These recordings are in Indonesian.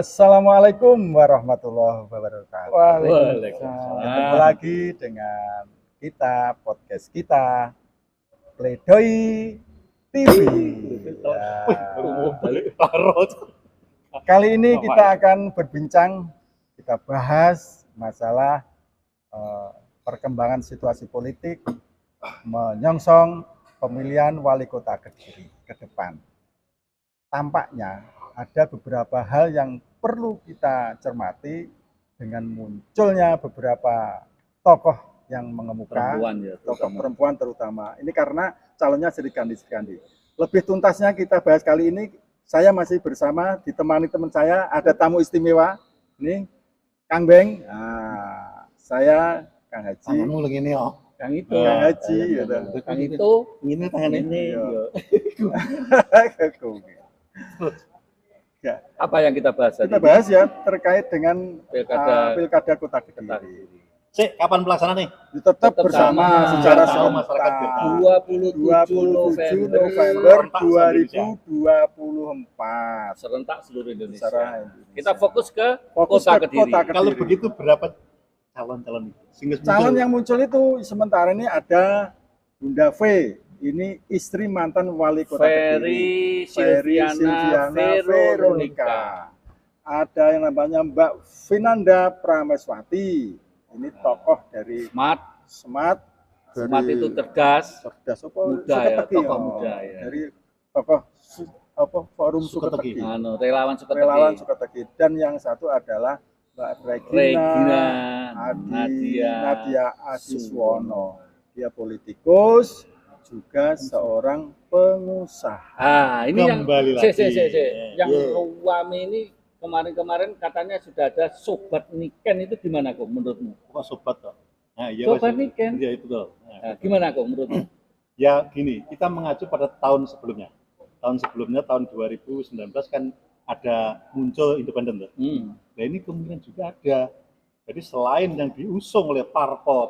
Assalamualaikum warahmatullahi wabarakatuh. Waalaikumsalam. Ketemu lagi dengan kita, podcast kita, Pledoi TV. Kali ini kita akan berbincang, kita bahas masalah perkembangan situasi politik menyongsong pemilihan wali kota Kediri ke depan. Tampaknya ada beberapa hal yang perlu kita cermati dengan munculnya beberapa tokoh yang mengemuka, tokoh perempuan terutama. Ini karena calonnya Srikandi. Lebih tuntasnya kita bahas kali ini, saya masih bersama, ditemani teman saya, ada tamu istimewa, ini Kang Beng, saya Kang Haji. Tanganmu lagi ini oh. Kang itu, Kang Haji, Kang itu, ini tangan ini. Ya. Apa yang kita bahas? Kita bahas ya terkait dengan pilkada Kota Kediri. Kapan pelaksanaan nih? Tetap bersama secara masyarakat serentak 27 November 2024 serentak seluruh Indonesia. Kita fokus ke Kota Kediri. Kalau begitu berapa calon-calon itu? Calon yang muncul itu sementara ini ada Bunda V. Ini istri mantan wali kota Kediri, Silviana Veronica. Ada yang namanya Mbak Vinanda Prameswati. Ini tokoh dari Smart itu cerdas muda ya, tokoh muda ya. Dari tokoh Forum Sukateki. Relawan Sukateki. Dan yang satu adalah Mbak Regina Nadia Asiswono. Dia politikus, juga seorang pengusaha. Ini yang yang ruame ini kemarin katanya sudah ada Sobat Niken, itu gimana kok menurutmu? Kok sobat toh? Nah, iya, Sobat Niken. Iya itu toh. Nah, gimana kok menurutmu? Ya gini, kita mengacu pada tahun sebelumnya. Tahun 2019 kan ada muncul independen toh. Nah ini kemungkinan juga ada. Jadi selain yang diusung oleh parpol,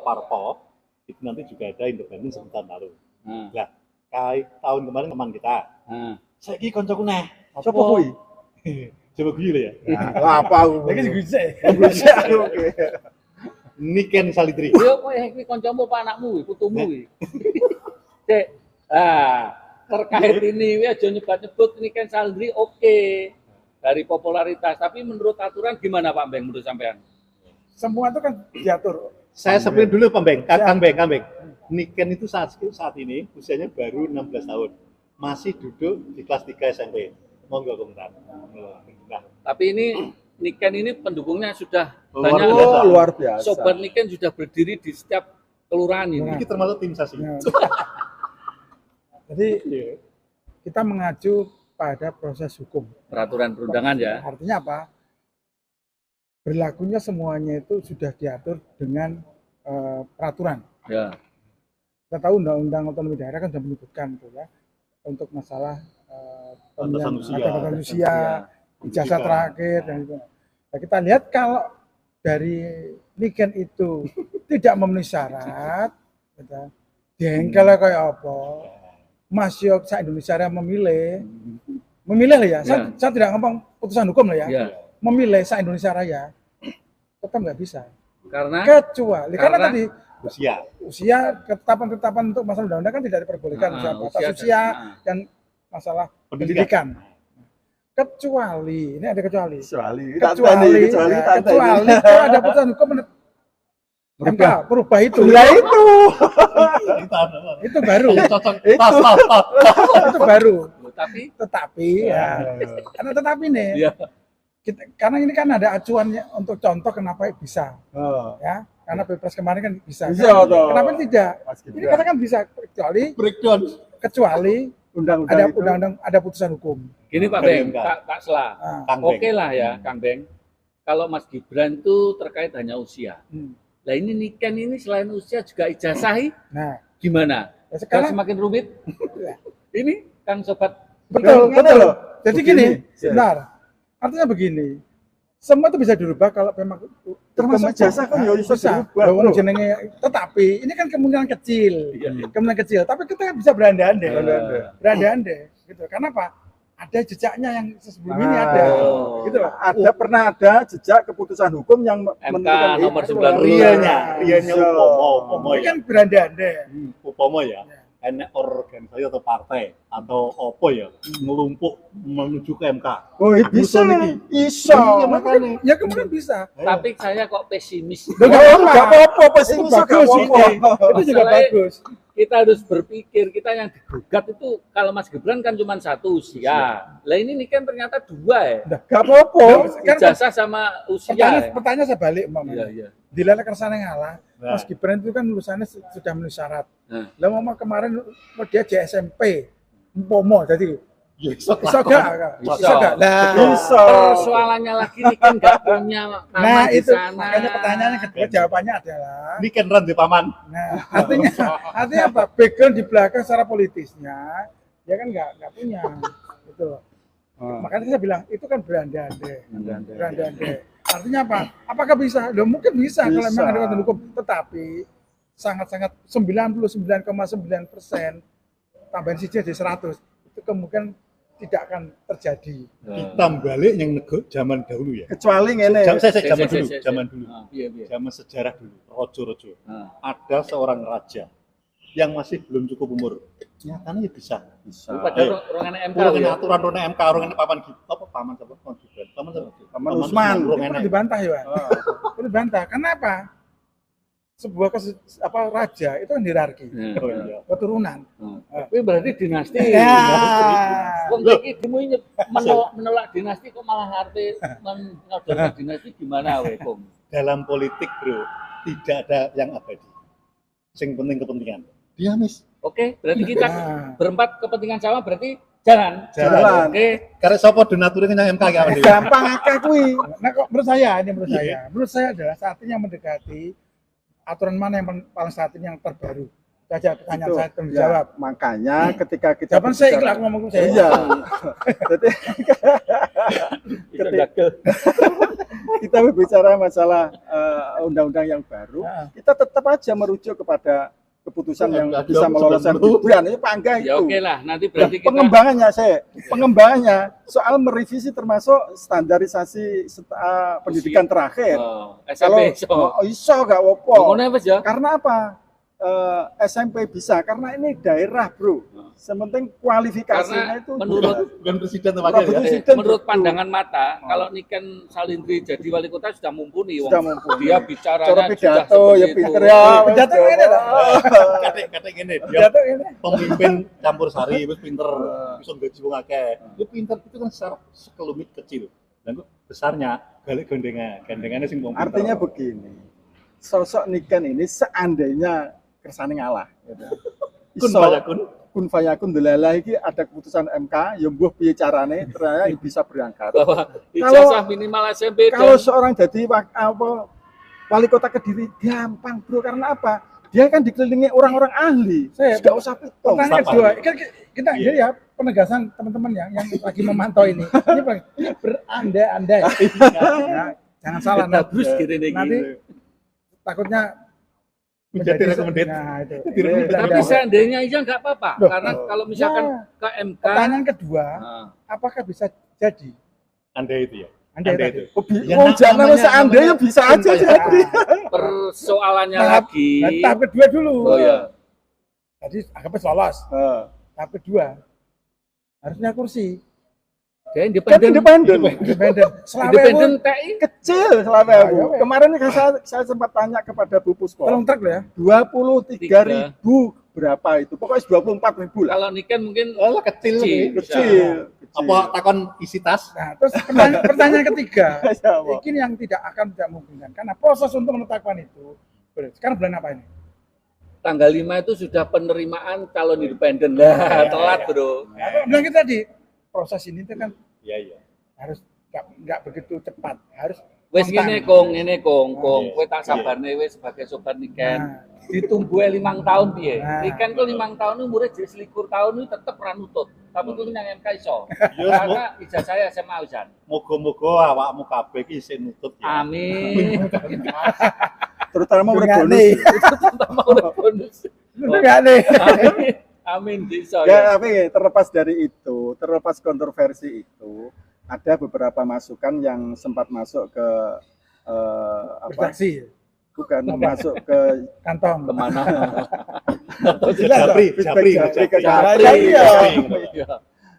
itu nanti juga ada independen sebentar lalu. Lah, tahun kemarin teman kita. Saiki koncoku neh. Sopo kuwi? Coba gue ya. Apa aku? Iki guse. Oke. Niken Salitri. Yo kowe iki kancamu apa anakmu, putumu iki. Cek. Terkait ini aja nyebut Niken Salitri oke. Dari popularitas, tapi menurut aturan gimana Pak Beng menurut sampean? Semua itu kan diatur. Saya sebelum dulu Kang Beng. Niken itu saat ini usianya baru 16 tahun. Masih duduk di kelas 3 SMP. Monggo komentar. Nah, tapi ini Niken ini pendukungnya sudah luar biasa. Sobat Niken sudah berdiri di setiap kelurahan ini. Ini termasuk tim sasi. Jadi kita mengacu pada proses hukum. Peraturan perundangan ya. Artinya apa? Berlakunya semuanya itu sudah diatur dengan peraturan. Ya. Kita tahu undang-undang otonomi daerah kan sudah menyebutkan itu ya untuk masalah batasan usia, ijazah terakhir dan itu. Nah, kita lihat kalau dari Niken itu tidak memenuhi syarat, jengkel kayak apa? Mas yo sa Indonesia memilih lah ya. Saya tidak ngomong putusan hukum lah ya. Memilih sa Indonesia Raya tetap nggak bisa. Kecuali karena tadi usia ketetapan untuk masalah undang-undang kan tidak diperbolehkan batas usia dan masalah pendidikan. kecuali ini ada kecuali Kecuali kecuali kalau ada putusan hukum MK berubah itu Lah itu. itu baru Cocok. itu baru Tapi tetapi ya karena tetapi nih ya, karena ini kan ada acuannya untuk contoh kenapa bisa Oh, ya karena pilpres kemarin kan bisa Bisa, Kan- toh. kenapa tidak Mas ini Gibran. katakan bisa Breakdown. kecuali Undang-undang ada itu. undang-undang ada putusan hukum gini Pak Dari Beng, MK. Kak Sela. Ah, Kang Oke Beng. lah ya, Kang Beng. Kalau Mas Gibran itu terkait hanya usia. hmm. Lah ini Niken ini selain usia juga ijazahi, nah gimana? ya Kan sekarang semakin rumit. Ini Kang Sobat. betul Betul loh. jadi Begini, gini ya. sebentar artinya begini semua itu bisa dirubah kalau memang Termasuk ijazah kan ya bisa dirubah, Bahwa bro. jenenge tetapi ini kan kemungkinan kecil Iya. kemungkinan kecil tapi kita kan bisa berandai-andai Berandai-andai. berandai-andai gitu karena apa ada jejaknya yang sebelum ini Ah. ada Oh. gitu loh Pernah ada jejak keputusan hukum yang menentukan nomor itu. 90. Rianya Bisa. ini upomo ya. kan berandai-andai Upomo ya. Enak organisasi atau partai atau opo ya ngelumpuk menuju ke MK. Oh, bisa Musuh Iso. Iya, makanya. ya kemungkinan bisa Tapi saya kok pesimis. Oh, enggak apa-apa, pesimis Itu enggak bagus apa-apa. itu juga Masalahnya- bagus Kita harus berpikir, kita yang digugat itu kalau Mas Gibran kan cuma satu usia. Lah ini Niken ternyata dua ya. Enggak apa-apa. Kan Ijazah sama usia. ya. pertanyaan saya balik Iya, umpamanya iya. dilalek kersane ngalah Nah. Mas Gibran itu kan lulusannya sudah memenuhi syarat Nah. lah mama kemarin dia di SMP Pomo jadi Ya, bisa gak? Bisa. Bisa gak? Nah, Bisa. Persoalannya lagi Niken nggak punya nah aman di itu sana. makanya pertanyaannya kedua jawabannya adalah Ini kan ran di paman. nah artinya apa background di belakang secara politisnya dia kan nggak punya gitu loh. Makanya saya bilang itu kan berandai-andai berandai-andai artinya apa apakah bisa loh mungkin bisa kalau Bisa. memang ada ketentuan hukum tetapi sangat-sangat 99,9% tambahan siji jadi 100 itu kemungkinan tidak akan terjadi. Kita balik yang zaman dahulu ya. Kecuali ngene. Zaman dulu, zaman dulu. Ah, iya, iya. Zaman sejarah dulu, rojo-rojo. Ah. Ada seorang raja yang masih belum cukup umur. Nyatanya ya bisa. Bisa. Padahal orang MK Orang ya. yang aturan orang MK, orang yang paman gitu. Apa paman siapa? Paman Gibran. Paman Usman. Orang Itu enak. dibantah ya, itu dibantah. Kenapa? Sebuah raja itu kan hierarki, Nah, Oh iya. keturunan. Tapi berarti dinasti. Ya. Wong iki demo menolak dinasti kok malah arti menodongkan dinasti gimana we, Kong? Dalam politik, Bro, tidak ada yang abadi. Sing penting kepentingan. Diamis. Oke, berarti kita Nah. berempat kepentingan sama berarti jalan. Jalan. Oke. Karena sapa donaturnya yang MK ya. Gampang akeh kuwi. Nah, kok menurut saya adalah saat ini yang mendekati aturan mana yang paling saat ini yang terbaru. Saja pertanyaan Itu, saya tanggung ya, jawab. makanya ketika kita Jawaban saya berbicara- ikhlas ngomong saya. Iya. Jadi Itu gagal. kita berbicara masalah undang-undang yang baru, Nah. kita tetap aja merujuk kepada keputusan yang Enggak, bisa enggak, meloloskan enggak. Gibran. Ini panggah Ya itu. oke lah, nanti Nah, berarti kita pengembangannya soal merevisi termasuk standarisasi pendidikan terakhir. Kalau SMP so. iso gak apa. Ngono wis ya. Karena apa? SMP bisa karena ini daerah, Bro. Sementing kualifikasinya Karena itu menurut Bukan presiden tuh Bukan ya. presiden. menurut betul. pandangan mata, kalau Niken Salindri jadi wali kota sudah mumpuni. Sudah Wong. mumpuni. Dia cara bicaranya pidato sudah ya seperti pinter itu. ya. Pidato ini dah. Katek ini dia Jatuh ini. pemimpin campur sari wis pinter bisa gaji wong akeh. Itu pinter itu kan secara sekelumit kecil. Dan kok besarnya galik gandengannya sing wong pinter. Artinya begini. Sosok Niken ini seandainya kersane ngalah gitu. kun Iso fayakun. kun fayakun delala iki ada keputusan MK ya mbuh piye carane ternyata bisa berangkat. Bahwa ijazah minimal SMP Kalau dan seorang jadi wali kota Kediri gampang, Bro, karena apa? Dia kan dikelilingi orang-orang ahli. Saya- Enggak usah pitung. Pertanyaan Sama. kedua, kan kita Iya. ini ya penegasan teman-teman ya yang lagi memantau ini. Ini berandai-andai. Ya, jangan salah bagus nanti, gitu nih. nanti takutnya Menjadi recommended. Nah, itu. Ini Tapi Berandai-andai. seandainya aja nggak apa-apa, Loh. karena kalau misalkan Ya. ke MK, Pertanyaan kedua, nah, apakah bisa jadi? Anda itu ya. Andai Andai tadi. itu. Ya, jangan seandainya bisa aja namanya- jadi. persoalannya Tahap- lagi. Nah, tahap kedua dulu. Oh ya, Jadi anggapnya lolos. Heeh. Tahap kedua harusnya kursi. Dia Kan independen. Independen. Independen TI. kecil selama Ya, aku. ya. Kemarin kan saya sempat tanya kepada Bu Puspo. Tolong truk loh ya. 23.000 berapa itu? Pokoknya 24.000 lah. Kalau Niken mungkin Oh, kecil nih. bisa. Kecil. Apa takon isi tas? Nah, terus pertanyaan ketiga. Ya, Allah. Ini yang tidak memungkinkan karena proses untuk menetapkan itu. Sekarang bulan apa ini? Tanggal 5 itu sudah penerimaan calon independen. Nah, telat, Bro. Aku bilang kita tadi proses ini itu kan Iya. harus nggak begitu cepat, harus Wes kontan. ngene kong, kowe tak sabarne wis sebagai sobat Niken. Nah. Ditumbuhe 5 tahun piye? Nah. Niken ku 5 tahun umure jadi 21 tahun itu tetep ora nutut. Tapi ku nang MK iso. Yo, Karena ijazah saya SMA Ujan. Moga-moga awakmu kabeh iki isih nutut ya. Amin. Terutama udah Nggak bonus. nih. Tambah oleh bonus. Nggak nih. Amin. Amin bisa Ya, tapi terlepas dari itu, terlepas kontroversi itu, ada beberapa masukan yang sempat masuk ke apa? Bersaksi Bukan masuk ke kantong. Kemana? Japri. ke Japri. Iya. Iya.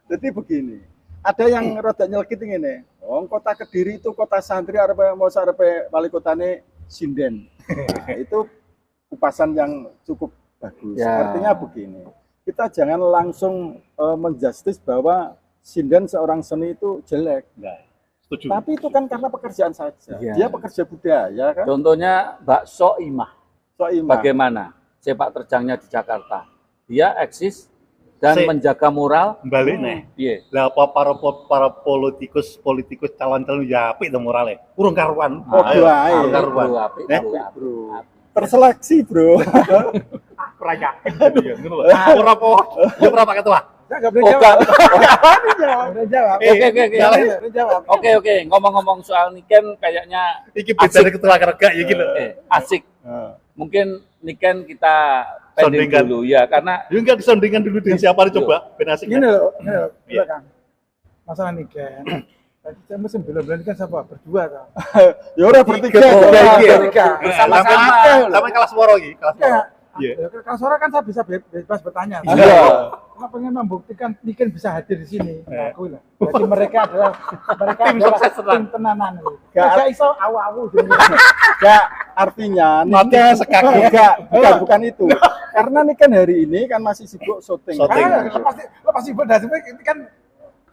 Jadi begini, ada yang rada nyelkit ini. Oh, kota Kediri itu kota santri arepe mau sarepe wali kotane sinden. Nah, itu kupasan yang cukup bagus. Ya. Artinya begini, kita jangan langsung menjustis bahwa sinden seorang seni itu jelek. Enggak. Setuju. Tapi itu kan karena pekerjaan saja. Ya. Dia pekerja budaya kan. Contohnya Mbak Soimah. Soimah. Bagaimana sepak terjangnya di Jakarta? Dia eksis dan Se- menjaga moral. Balik nih. Piye? Lah apa para politikus calon-calon ya apik to morale. Urung karuan. Oh, Ayo, ae. urung karuan. Bro, apik, Eh, bro, apik. Bro. Terseleksi, Bro. Ora yakin ya ngono lho. Ora apa. Ya ora pakai tua. Saya nggak boleh Oh, jawab. enggak. Nggak boleh jawab. Oke, oke, oke. Nggak boleh jawab. Oke. Ngomong-ngomong soal Niken kayaknya Iki bedane ketua kerja ya gitu. asik. Nah, Mungkin Niken kita pending Sondingkan. dulu ya karena Ya enggak disandingkan dulu dengan siapa nih coba. Ben asik. Gini loh, Iya. Kang. Masalah Niken. Tadi saya mesti bilang kan siapa? Berdua tau. ya udah bertiga. Bertiga. Sama-sama. Sama kelas suara iki, kelas suara. Ya, Iya. kalau suara kan saya bisa bebas bertanya. Iya. Saya pengen membuktikan Niken bisa hadir di sini. Aku lah. Jadi mereka adalah Tim sukses tenang. tim tenanan. Gak- Gak iso awu-awu. Enggak, artinya Mati Niken sekaki. bukan itu. Karena Niken hari ini kan masih sibuk syuting. Syuting. Lo pasti beda ini kan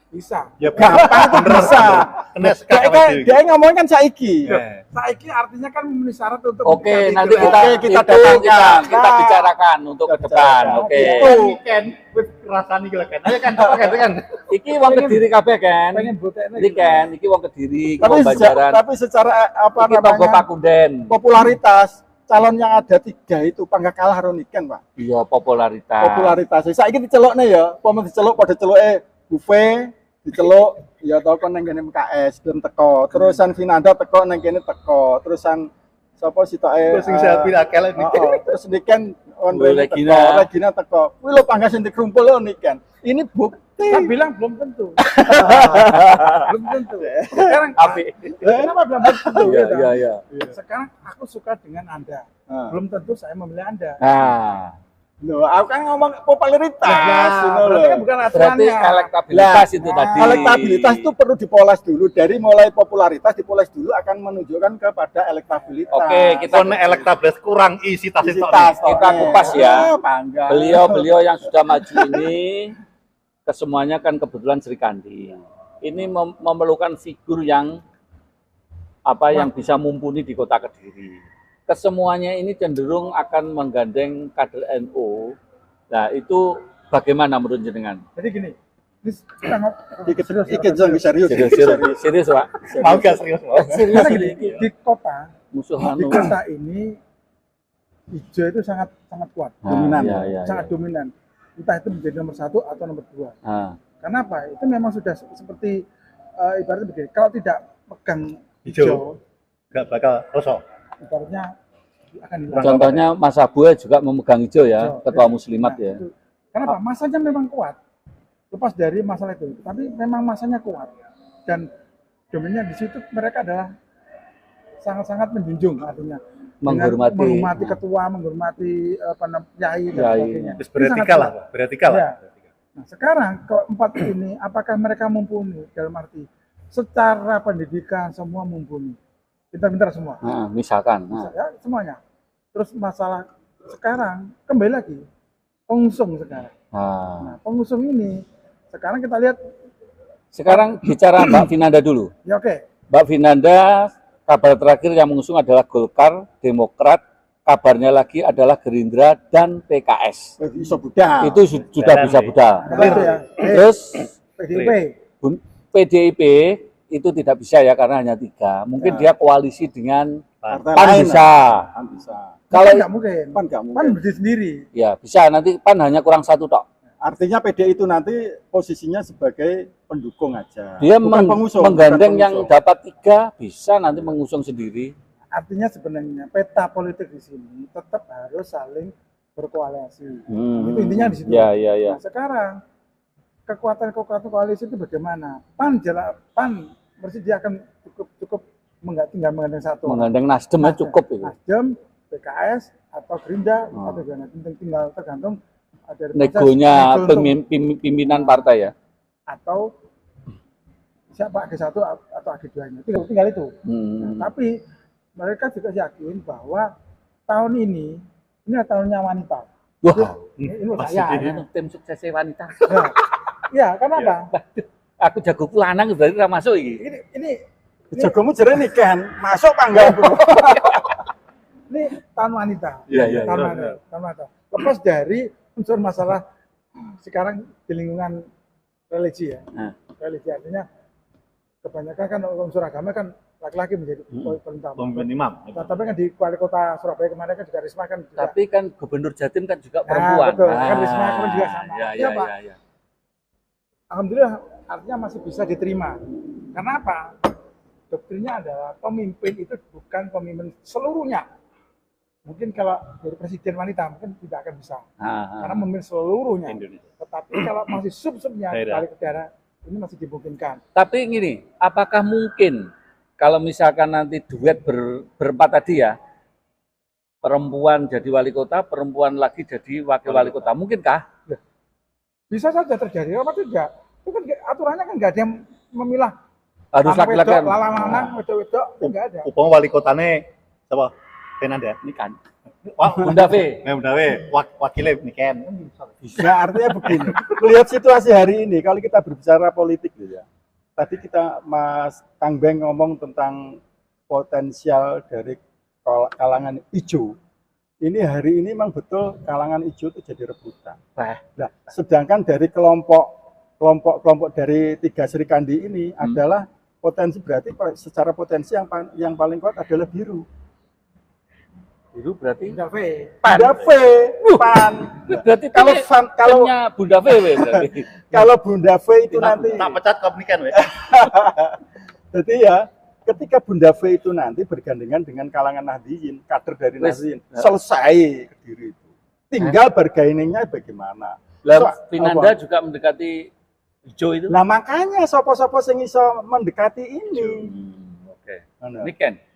bisa. Ya Gampang itu bisa. Kena Dia, sekak kan, dia ngomong kan saiki. Saiki artinya kan memenuhi syarat untuk Oke, menjadi nanti itu. kita Oke, kita datangkan. kita Nah. bicarakan untuk ke depan. Oke. Itu. Ken, wis rasani iki lho Ken. Ayo kan apa kan? Iki wong Kediri kabeh kan. pengen buktinya Iki kan, iki wong Kediri, iki Tapi, wong Banjaran. tapi secara apa Iki tonggo namanya Pakunden. popularitas calon yang ada 3 itu pangga kalah karo Niken, Pak. Iya, popularitas. Popularitasnya. Saiki dicelukne ya, pomo diceluk pada celuke buffet, diceluk ya tau kon nang kene MKS belum teko. Terusan Vinanda teko nang kene teko. Terusan sapa sitoke Terus sing selfie akeh lek iki. terus Niken on Wih, Regina. Regina teko. Kuwi lho pangga sing dikumpul lho Niken. Ini bukti. Saya bilang belum tentu. Belum tentu. Sekarang Api. kenapa belum tentu? Iya, gitu? iya, iya. Sekarang aku suka dengan Anda. Nah. Belum tentu saya memilih Anda. Nah, Loh, aku kan ngomong popularitas. Nah, ngono berarti lho. kan bukan berarti aturannya. elektabilitas Lah, itu tadi. Elektabilitas itu perlu dipoles dulu. Dari mulai popularitas dipoles dulu akan menunjukkan kepada elektabilitas. Oke, kita Kita elektabilitas kurang isi tas Isi itu. tas, Kita oke. kupas ya. Bangga. Beliau yang sudah maju ini kesemuanya kan kebetulan Sri Kandi. Ini memerlukan figur yang yang bisa mumpuni di Kota Kediri. Kesemuanya ini cenderung akan menggandeng kader NU. Nah, itu bagaimana menurut jenengan? Jadi gini, ini kita Iki jeng serius. Serius, Pak. Mau gak serius? Mau? Karena gini, di kota, Musuh di anu. kota ini hijau itu sangat kuat, dominan. Iya, iya, sangat iya. dominan. Entah itu menjadi nomor 1 atau nomor 2. Nah, Kenapa? Itu memang sudah seperti ibaratnya begini. Kalau tidak pegang Hijau. hijau, Gak bakal rosok. ibaratnya akan hilang. contohnya Mas Abu juga memegang hijau ya, Hijau. ketua muslimat Nah, ya. itu. Kenapa? Masanya memang kuat. Lepas dari masalah itu, tapi memang masanya kuat. Dan domainnya di situ mereka adalah sangat-sangat menjunjung artinya. Dengan Menghormati. menghormati ketua, menghormati kiai dan Kiai. sebagainya. Terus Itu sangat beretika lah, kuat. beretika lah. Ya. Nah, sekarang keempat ini apakah mereka mumpuni dalam arti secara pendidikan semua mumpuni, pintar-pintar semua, Nah, misalkan. Nah. ya, semuanya. Terus masalah sekarang kembali lagi pengusung sekarang. Nah. Nah, pengusung ini sekarang kita lihat, Sekarang bicara Mbak Vinanda dulu. ya oke, Mbak Vinanda, kabar terakhir yang mengusung adalah Golkar, Demokrat, kabarnya lagi adalah Gerindra dan PKS. Iso budal. Itu sudah bisa budal. nah, itu ya. Terus PDIP, PDIP itu tidak bisa ya karena hanya 3. Mungkin dia koalisi dengan Partai PAN lain bisa. Kan bisa. Kalau nggak mungkin, Pan nggak pan mungkin. berdiri sendiri. ya bisa nanti PAN hanya kurang 1 tok. Artinya PD itu nanti posisinya sebagai pendukung aja. Dia Bukan pengusung, menggandeng bukan yang pengusung. dapat 3 bisa nanti mengusung sendiri. Artinya sebenarnya peta politik di sini tetap harus saling berkoalisi. Hmm. Itu intinya di situ. Ya, ya, ya. Nah, sekarang kekuatan koalisi itu bagaimana? PAN berarti dia akan cukup tinggal menggandeng satu. Menggandeng Nasdem ya cukup itu. Nasdem, PKS atau Gerindra Oh. atau gimana? Tinggal tergantung dari proses Negonya nego untuk- pimpinan partai ya. atau siapa AG1 atau AG2-nya. Tinggal itu. Nah, tapi mereka juga yakin bahwa tahun ini adalah tahunnya wanita. Wah, Ini menurut saya. ini tim sukses wanita. Ya, kenapa? Aku jago lanang berarti ra masuk iki. Ini Jagomu jere nih kan, masuk panggal bro. ini tahun wanita. Iya, iya, Tahun iya. wanita. Tahun wanita. Lepas dari unsur masalah sekarang di lingkungan religi ya. Nah. Religi artinya kebanyakan kan unsur agama kan laki-laki menjadi poin utama. Pemimpin imam. Tapi kan di wali kota Surabaya kemarin kan juga Risma kan juga. Tapi kan Gubernur Jatim kan juga Nah, perempuan. betul. Kan Risma kemarin juga sama. Ya, Iya, ya, Pak. ya, ya. Alhamdulillah artinya masih bisa diterima. Karena apa? Doktrinnya adalah pemimpin itu bukan pemimpin seluruhnya. Mungkin kalau dari presiden wanita mungkin tidak akan bisa. Karena memimpin seluruhnya. Indonesia. Tetapi kalau masih sub-subnya Daerah. balik ke daerah, ini masih dimungkinkan. Tapi gini, apakah mungkin kalau misalkan nanti duet berempat tadi ya, perempuan jadi wali kota, perempuan lagi jadi wakil wali kota, mungkinkah? Bisa saja terjadi, apa tidak? Itu kan aturannya kan nggak ada yang memilah Harus lanang laki-laki. wedok, lanang, wedok, nggak ada. Upama wali kotane siapa? Penanda. Ini kan. Wah, Bunda V. udah wakilnya niken. Nah, artinya begini, melihat situasi hari ini, kalau kita berbicara politik gitu ya, tadi Mas Kang Beng ngomong tentang potensial dari kalangan hijau. Ini hari ini memang betul kalangan hijau itu jadi rebutan. Nah, sedangkan dari kelompok dari 3 Serikandi ini adalah potensi, berarti secara potensi yang paling kuat adalah biru. Biru berarti Bunda V. Bunda V, PAN. berarti Kalau kalau Bunda V berarti. kalau Bunda V itu nanti, Tak pecat kau niken weh. jadi ya ketika Bunda V itu nanti bergandengan dengan kalangan Nahdliyin, kader dari Wes. Nahdliyin, selesai Kediri itu. Tinggal bargainingnya bagaimana. Lah, Vinanda juga mendekati hijau itu. Nah makanya sopo-sopo sing iso mendekati ini. Oke. Mana?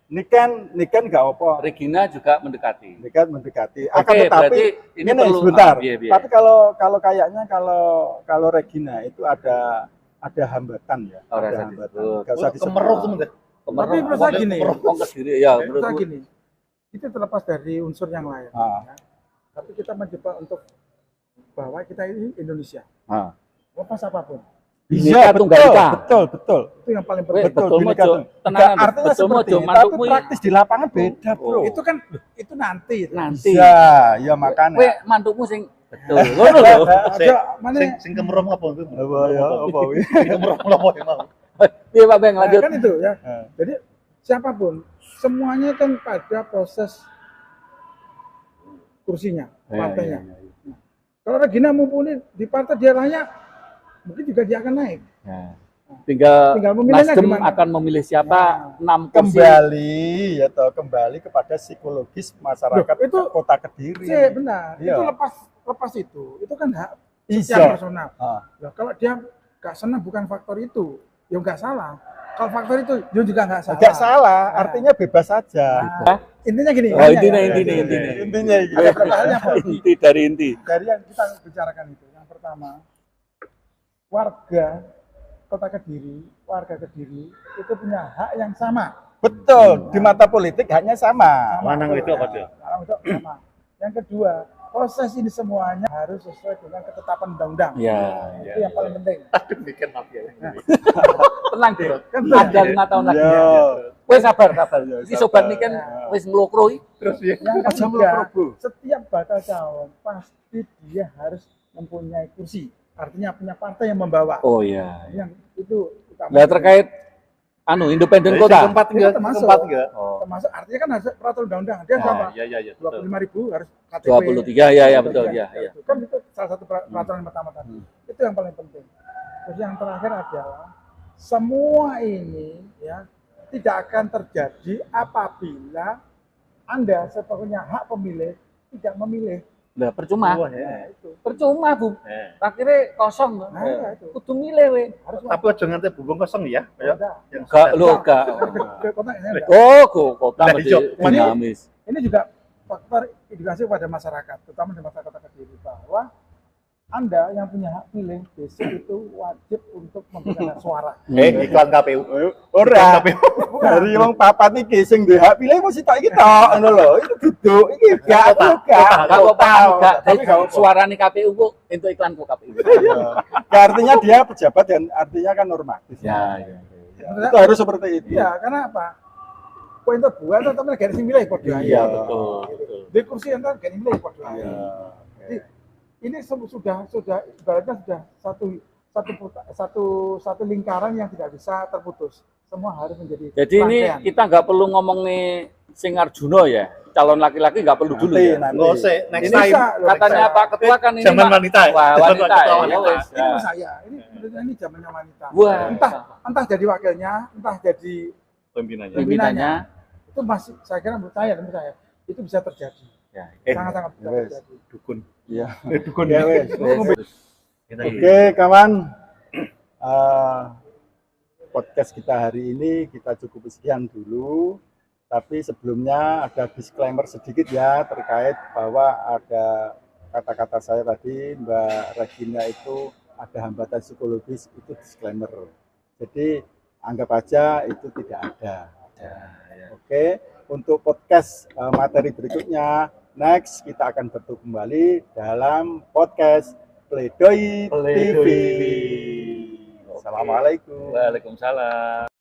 Niken, nggak apa. Regina juga mendekati. Mendekati. Oke, Akan tetapi berarti ini perlu sebentar. biaya. Tapi kalau kayaknya kalau Regina itu ada hambatan ya. Oh, ada rasa hambatan. disebut. Nggak usah disebut. Kemeruh tuh menurut. Tapi menurut saya gini, Kemerong Kediri ya, menurut Saya gini, itu terlepas dari unsur yang lain. Ah. Ya. Tapi kita mencoba untuk bahwa kita ini Indonesia. Ah. Lepas apapun. Bineka Tunggal Ika. betul. Itu yang paling Weh, penting. betul Bineka mojo. Tunggal. Tenanan. Artinya Betul seperti mojo, itu, tapi mantukmu ini. praktis di lapangan beda, bro. Itu kan itu nanti. Nanti. Ya makanya. Weh, mantukmu sing betul. Ngono lho. Ada mana? Sing kemeruh apa itu? Apa ya? Apa wi? Sing kemeruh apa emang? Iya Pak Beng, lanjut. Kan itu ya. Eh. Jadi siapapun semuanya kan pada proses kursinya, partainya. Nah, kalau Regina mumpuni di partai daerahnya, mungkin juga dia akan naik. Ya. Tinggal Tinggal memilihnya Nasdem gimana? akan memilih siapa 6 kursi. Kembali kepada psikologis masyarakat Loh, itu- Kota Kediri. Sih, benar. Iya. Itu lepas itu kan hak Iya. secara personal. Ah. Nah, kalau dia nggak senang bukan faktor itu, ya nggak salah. Kalau faktor itu, dia juga nggak salah. Enggak salah, Nah. artinya bebas saja. Nah, intinya gini. Oh, intinya intinya, ya. intinya. Intinya gitu. Ada beberapa hal yang Inti dari inti. dari yang kita bicarakan itu. Yang pertama, warga Kota Kediri, warga Kediri itu punya hak yang sama. Betul, di mata politik haknya sama. Lanang itu apa tuh? Lanang itu sama. Yang kedua, proses ini semuanya harus sesuai dengan ketetapan undang-undang. Ya, Itu yang paling penting. Aduh, bikin mafia. tenang deh. Kan Ada 5 tahun lagi. Ya. Wes sabar. Iki sabar. sobat ini kan wis nglokro iki. Terus ya. Yang Aja ketiga, melokro, Bu. setiap bakal calon pasti dia harus mempunyai kursi. Artinya punya partai yang membawa. Oh iya. Yang itu utama. Lah terkait independen kota. Tempat Itu termasuk. tempat enggak? Oh. Termasuk artinya kan harus peraturan undang-undang. Dia Oh, berapa? Iya, betul. 25.000 harus KTP. 23 ya betul ya. Kan itu salah satu peraturan yang pertama tadi. Itu yang paling penting. Terus yang terakhir adalah semua ini ya tidak akan terjadi apabila Anda sepenuhnya hak pemilih tidak memilih. Lah percuma. Wah, ya. Nah, itu. Percuma, Bu. Eh. Akhirnya kosong. Nah, itu. Kudu milih we. Harus Tapi aja nganti bubung kosong ya. Ya. ada. Yang Enggak sudah- lo enggak. Ke kota ini ada. Oh, kota Lah, mesti hijau. dinamis. Ini juga faktor edukasi kepada masyarakat, terutama di masyarakat Kota Kediri bahwa Anda yang punya hak pilih besok itu wajib untuk memberikan hak suara. Iklan KPU. Ora. Dari wong papat iki sing duwe hak pilih mesti tak iki tok ngono lho. Itu duduk iki gak aku gak. Enggak apa-apa, enggak. Tapi gak apa-apa. Suarane KPU kok untuk iklan kok KPU. Ya, artinya dia pejabat dan artinya kan normatif. Ya. Itu harus seperti itu. Iya, karena apa? Poin terbuat atau teman gak milih podo. Iya, betul. Di kursi anda gak milih podo. Iya. Jadi ini sudah ibaratnya sudah satu lingkaran yang tidak bisa terputus. Semua harus menjadi Jadi ini rangkaian. kita nggak perlu ngomong nih sing Arjuno ya, calon laki-laki nggak perlu dulu ya. Nanti. Enggak usah, next Ini time. bisa, loh, Katanya bisa. Pak Ketua kan ini Zaman Pak- wanita ya? Wah, Zaman wanita ya. wanita. Ya wes. Ini menurut saya, ini zamannya wanita. Wah. Entah jadi wakilnya, entah jadi Pimpinannya. Pimpinannya. itu masih saya kira menurut saya itu bisa terjadi. Ya. Sangat-sangat bisa Wes. terjadi. Dukun. Iya. Dukun. Ya wes. Kita Oke, kawan. Podcast kita hari ini kita cukup sekian dulu. Tapi sebelumnya ada disclaimer sedikit ya terkait bahwa ada kata-kata saya tadi Mbak Regina itu ada hambatan psikologis, itu disclaimer. Jadi anggap aja itu tidak ada. Oke, untuk podcast materi berikutnya next kita akan bertemu kembali dalam podcast Pledoi TV. Assalamualaikum. Waalaikumsalam.